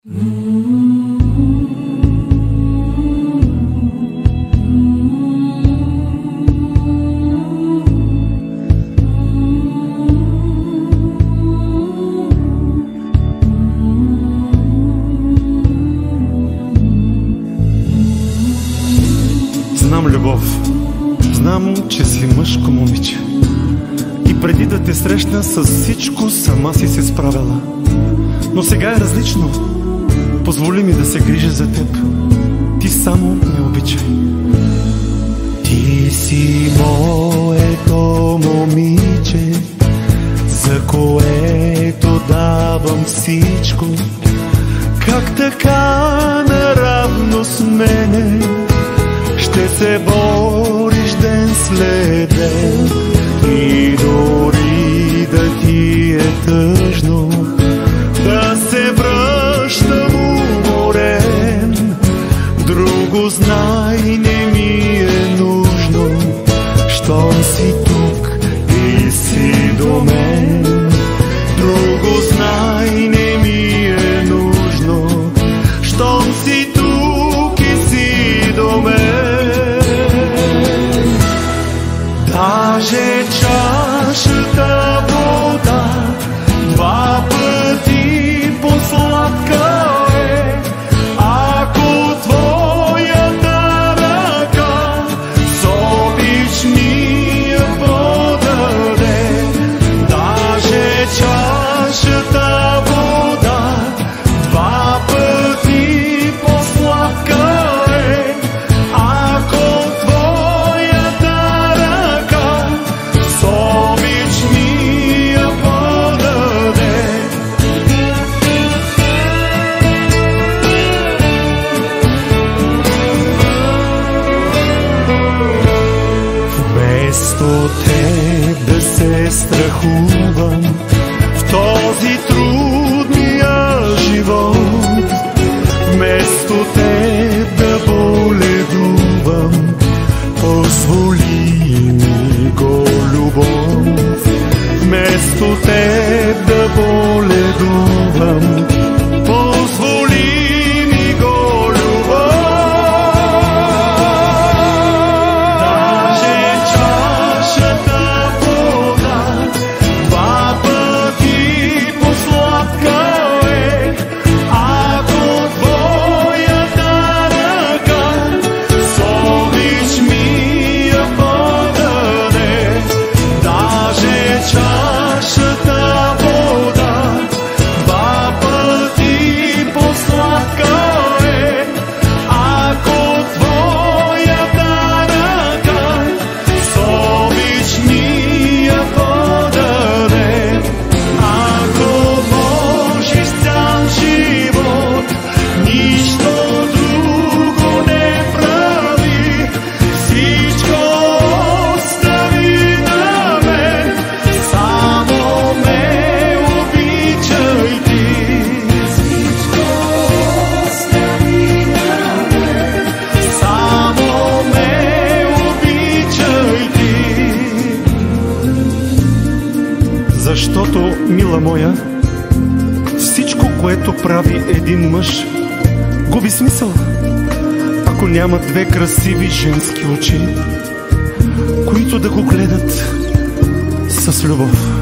Знам любов, знам, че си мъжко момиче и преди да те срещна с всичко сама си се справила. Но сега е различно. Позволи ми да се грижа за теб. Ти само ме обичай. Ти си моето момиче, за което давам всичко. Как така наравно с мене ще се бориш ден след ден, и дори да ти е тъжно да се връщам уморен, друго знай не ми е нужно, щом си тук и си до мен. Друго знай не ми е нужно, щом си тук и си до мен. Даже чашата вода два пъти по-сладка е, ако твоята ръка с обич ми я подаде. Даже чашата вода два пъти по-сладка е, ако твоята ръка с обич ми я подаде. Вместо теб да се страхувам в този трудния живот, вместо теб да боледувам, позволи ми го любов. Вместо теб да боледувам, позволи ми го любов. Даже чашата вода два пъти по-сладка е, ако твоята ръка с обич ми я подаде. Даже чашата вода два пъти по-сладка е, ако твоята ръка с обич ми я подаде. Ако можеш цял живот нищо друго не прави, всичко остави на мен, само ме обичай ти. Всичко остави на мен, само ме обичай ти. Защото, мила моя, всичко, което прави един мъж, губи смисъл, ако няма две красиви женски очи, които да го гледат с любов.